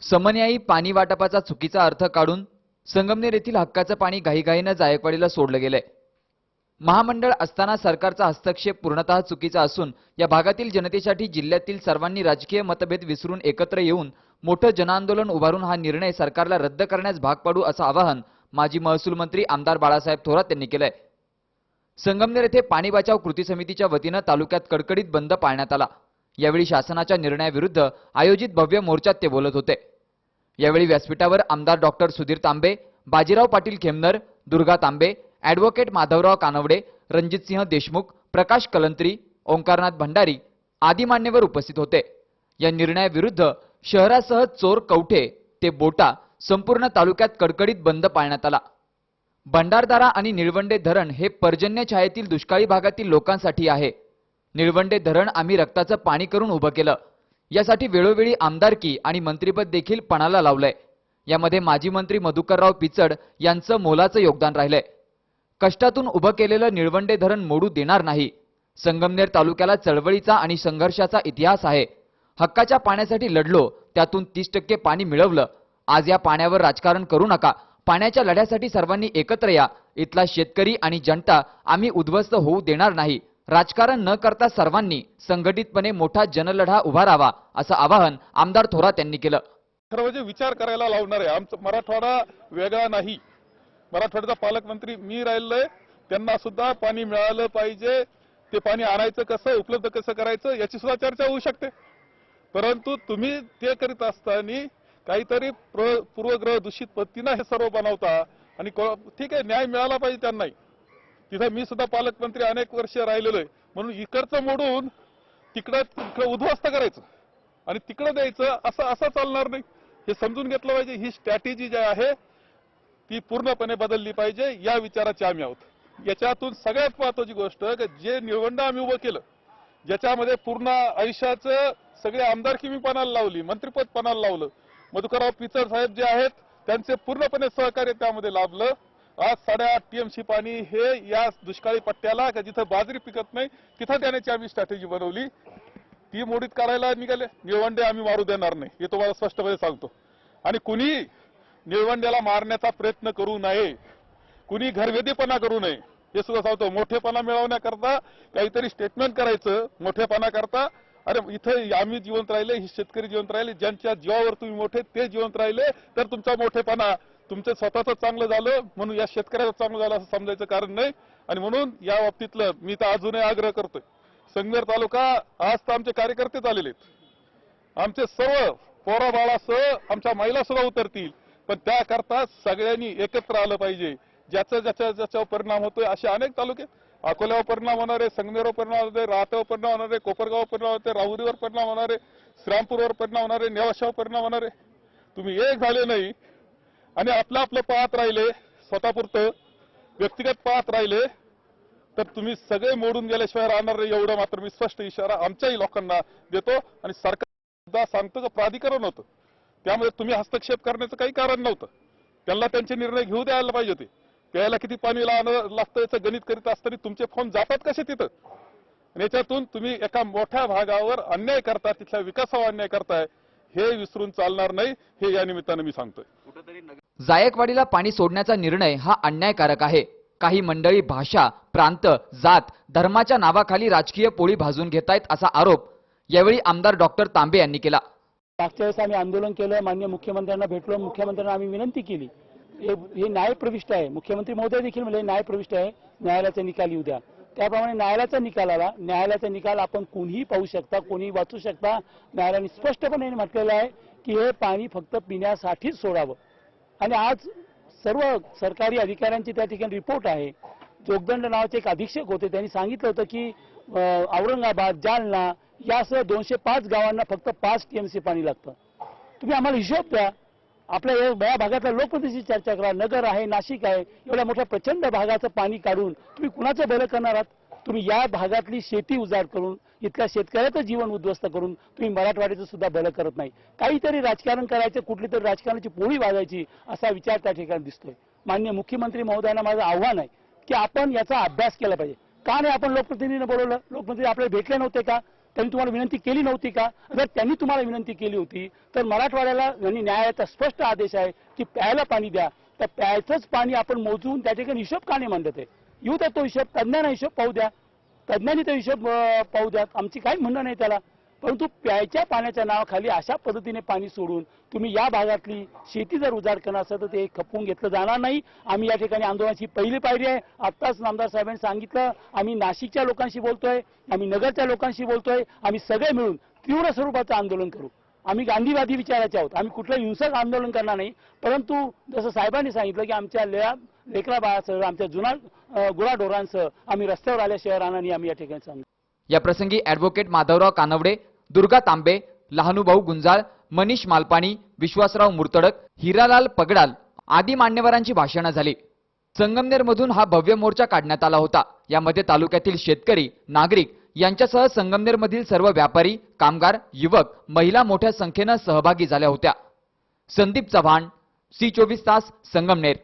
समन्यायी पाणी वाटपाचा चुकीचा अर्थ काढून संगमनेर येथील हक्काचं पाणी घाईघाईनं जायकवाडीला सोडलं गेलंय। महामंडळ असताना सरकारचा हस्तक्षेप पूर्णतः चुकीचा असून या भागातील जनतेसाठी जिल्ह्यातील सर्वांनी राजकीय मतभेद विसरून एकत्र येऊन मोठं जनआंदोलन उभारून हा निर्णय सरकारला रद्द करण्यास भाग पाडू असं आवाहन माजी महसूल मंत्री आमदार बाळासाहेब थोरात यांनी केलंय। संगमनेर येथे पाणी बचाव कृती समितीच्या वतीनं तालुक्यात कडकडीत बंद पाळण्यात आला। यावेळी शासनाच्या निर्णयाविरुद्ध आयोजित भव्य मोर्चात ते बोलत होते। यावेळी व्यासपीठावर आमदार डॉक्टर सुधीर तांबे, बाजीराव पाटील खेमनर, दुर्गा तांबे, ॲडव्होकेट माधवराव कानवडे, रणजितसिंह देशमुख, प्रकाश कलंत्री, ओंकारनाथ भंडारी आदी मान्यवर उपस्थित होते। या निर्णयाविरुद्ध शहरासह चोर कवठे ते बोटा संपूर्ण तालुक्यात कडकडीत बंद पाळण्यात आला। भंडारदारा आणि निळवंडे धरण हे पर्जन्य छायेतील दुष्काळी भागातील लोकांसाठी आहे। निळवंडे धरण आम्ही रक्ताचं पाणी करून उभं केलं। यासाठी वेळोवेळी आमदारकी आणि मंत्रिपद देखील पणाला लावलंय। यामध्ये माजी मंत्री मधुकरराव पिचड यांचं मोलाचं योगदान राहिलंय। कष्टातून उभं केलेलं निळवंडे धरण मोडू देणार नाही। संगमनेर तालुक्याला चळवळीचा आणि संघर्षाचा इतिहास आहे। हक्काच्या पाण्यासाठी लढलो, त्यातून 30% पाणी मिळवलं। आज या पाण्यावर राजकारण करू नका। पाण्याच्या लढ्यासाठी सर्वांनी एकत्र या। इथला शेतकरी आणि जनता आम्ही उद्ध्वस्त होऊ देणार नाही। राजकारण न करता सर्वांनी संघटितपणे मोठा जनलढा उभारावा असं आवाहन आमदार थोरात यांनी केलं। खरं विचार करायला लावणार आहे। आमचा मराठवाडा वेगळा नाही। मराठवाड्याचा पालकमंत्री मी राहिलोय, त्यांना सुद्धा पाणी मिळालं पाहिजे। ते पाणी आणायचं कसं, उपलब्ध कसं करायचं याची सुद्धा चर्चा होऊ शकते। परंतु तुम्ही ते करीत असताना काहीतरी पूर्वग्रह दूषित पद्धतीने हे सर्व बनवता आणि ठीक आहे, न्याय मिळाला पाहिजे त्यांनाही। तिथे मी सुद्धा पालकमंत्री अनेक वर्ष राहिलेलो आहे, म्हणून इकडचं मोडून तिकडं उद्ध्वस्त करायचं आणि तिकडं द्यायचं असं चालणार नाही। हे समजून घेतलं पाहिजे। ही स्ट्रॅटेजी जी आहे ती पूर्णपणे बदलली पाहिजे, या विचाराचे आम्ही आहोत। याच्यातून सगळ्यात महत्त्वाची गोष्ट की जे निळवंड आम्ही उभं केलं, ज्याच्यामध्ये पूर्ण आयुष्याचं सगळे आमदारकी मी पणाला लावली, मंत्रिपद पणाला लावलं, मधुकरराव पिचड साहेब जे आहेत त्यांचे पूर्णपणे सहकार्य त्यामध्ये लाभलं। आज 8.5 TMC पाणी हे या दुष्काळी पट्ट्याला जिथं बाजरी पिकत नाही तिथं देण्याची आम्ही स्ट्रॅटेजी बनवली। ती मोडीत काढायला निघाले। निळवंडे आम्ही मारू देणार नाही, हे तुम्हाला स्पष्टपणे सांगतो। आणि कुणी निळवंड्याला मारण्याचा प्रयत्न करू नये, कुणी घरवेधीपणा करू नये हे सुद्धा सांगतो। मोठेपणा मिळवण्याकरता काहीतरी स्टेटमेंट करायचं, मोठेपणा करता अरे इथे आम्ही जिवंत राहिले, ही शेतकरी जिवंत राहिले, ज्यांच्या जीवावर तुम्ही मोठे ते जिवंत राहिले तर तुमचा मोठेपणा तुमचं स्वतःच चांगलं झालं म्हणून या शेतकऱ्याचं चांगलं झालं असं समजायचं कारण नाही। आणि म्हणून या बाबतीतलं मी तर अजूनही आग्रह करतोय, संगमेर तालुका आज तर आमचे कार्यकर्ते आलेले आहेत, आमचे सर्व पोरा बाळासह आमच्या महिला सुद्धा उतरतील, पण त्याकरता सगळ्यांनी एकत्र आलं पाहिजे। ज्याच्यावर परिणाम होतोय असे अनेक तालुके, अकोल्यावर परिणाम होणार आहे, संगमेरवर परिणाम होणार आहे, राहत्यावर परिणाम होणार आहे, कोपरगाववर परिणाम होणार आहे, राहुरीवर परिणाम होणार आहे, श्रीरामपूरवर परिणाम होणार आहे, नेवाशावर परिणाम होणार आहे। तुम्ही एक झाले नाही आणि आपलं पाहत राहिले, स्वतःपुरतं व्यक्तिगत पाहत राहिले तर तुम्ही सगळे मोडून गेल्याशिवाय राहणार नाही, एवढं मात्र मी स्पष्ट इशारा आमच्याही लोकांना देतो। आणि सरकार सुद्धा सांगतो की प्राधिकरण होतं, त्यामध्ये तुम्ही हस्तक्षेप करण्याचं काही कारण नव्हतं। त्यांना त्यांचे निर्णय घेऊ द्यायला पाहिजे होते। प्यायला किती पाणी लागतं याचं गणित करीत असताना तुमचे फोन जातात कसे तिथं, आणि याच्यातून तुम्ही एका मोठ्या भागावर अन्याय करता, तिथल्या विकासावर अन्याय करताय, हे विसरून चालणार नाही, हे या निमित्तानं मी सांगतोय। जायकवाडीला पाणी सोडण्याचा निर्णय हा अन्यायकारक आहे। काही मंडळी भाषा, प्रांत, जात, धर्माच्या नावाखाली राजकीय पोळी भाजून घेतायत असा आरोप यावेळी आमदार डॉक्टर तांबे यांनी केला। मागच्या वेळेस आम्ही आंदोलन केलं, माननीय मुख्यमंत्र्यांना भेटलो, मुख्यमंत्र्यांना आम्ही विनंती केली, हे न्यायप्रविष्ट आहे। मुख्यमंत्री महोदय देखील म्हणजे न्यायप्रविष्ट आहे, न्यायालयाचा निकाल येऊ द्या। त्याप्रमाणे न्यायालयाचा निकाल आला। न्यायालयाचा निकाल आपण कोणीही पाहू शकता, कोणीही वाचू शकता। न्यायालयाने स्पष्टपणे म्हटलेलं आहे की हे पाणी फक्त पिण्यासाठीच सोडावं। आणि आज सर्व सरकारी अधिकाऱ्यांची त्या ठिकाणी रिपोर्ट आहे। जोगदंड नावाचे एक अधीक्षक होते, त्यांनी सांगितलं होतं की औरंगाबाद, जालना यासह 205 गावांना फक्त 5 TMC पाणी लागतं। तुम्ही आम्हाला हिशोब द्या। आपल्या या भागातल्या लोकप्रतिनिधीशी चर्चा करा। नगर आहे, नाशिक आहे, एवढ्या मोठ्या प्रचंड भागाचं पाणी काढून तुम्ही कुणाचं भलं करणार आहात? तुम्ही या भागातली शेती उजाड करून, इथल्या शेतकऱ्याचं जीवन उद्ध्वस्त करून तुम्ही मराठवाड्याचं सुद्धा भलं करत नाही। काहीतरी राजकारण करायचं, कुठली तरी राजकारणाची पोळी वाजायची असा विचार त्या ठिकाणी दिसतोय। माननीय मुख्यमंत्री महोदयांना माझं आव्हान आहे की आपण याचा अभ्यास केला पाहिजे। का नाही आपण लोकप्रतिनिधींना बोलवलं? लोकप्रतिनिधी आपल्याला भेटले नव्हते का? त्यांनी तुम्हाला विनंती केली नव्हती का? जर त्यांनी तुम्हाला विनंती केली होती तर मराठवाड्याला आणि न्यायालयाचा स्पष्ट आदेश आहे की प्यायला पाणी द्या. तर प्यायचंच पाणी आपण मोजून त्या ठिकाणी हिशोब का नाही मांडत आहे? येऊ द्या तो हिशोब, तज्ज्ञांना हिशोब पाहू द्या, तज्ज्ञांनी तो हिशोब पाहू द्या, आमची काही म्हणणं नाही त्याला. परंतु प्यायच्या पाण्याच्या नावाखाली अशा पद्धतीने पाणी सोडून तुम्ही या भागातली शेती जर उजाड करणार असेल तर ते खपवून घेतलं जाणार नाही. आम्ही या ठिकाणी आंदोलनाची पहिली पायरी आहे. आत्ताच नामदार साहेबांनी सांगितलं, आम्ही नाशिकच्या लोकांशी बोलतोय, आम्ही नगरच्या लोकांशी बोलतोय, आम्ही सगळे मिळून तीव्र स्वरूपाचं आंदोलन करू. आम्ही गांधीवादी विचाराचे आहोत, आम्ही कुठलं हिंसक आंदोलन करणार नाही. परंतु जसं साहेबांनी सांगितलं की आमच्या लेकरा बाळासह, आमच्या जुना गुराढोरांसह आम्ही रस्त्यावर आल्याशिवाय राहणार नाही, आम्ही या ठिकाणी सांगतो. या प्रसंगी ॲडव्होकेट माधवराव कानवडे, दुर्गा तांबे, लहानुभाऊ गुंजाळ, मनीष मालपाणी, विश्वासराव मुर्तडक, हिरालाल पगडाल आदी मान्यवरांची भाषणं झाली. संगमनेरमधून हा भव्य मोर्चा काढण्यात आला होता. यामध्ये तालुक्यातील शेतकरी, नागरिक यांच्यासह संगमनेरमधील सर्व व्यापारी, कामगार, युवक, महिला मोठ्या संख्येनं सहभागी झाल्या होत्या. संदीप चव्हाण, सी 24 तास, संगमनेर.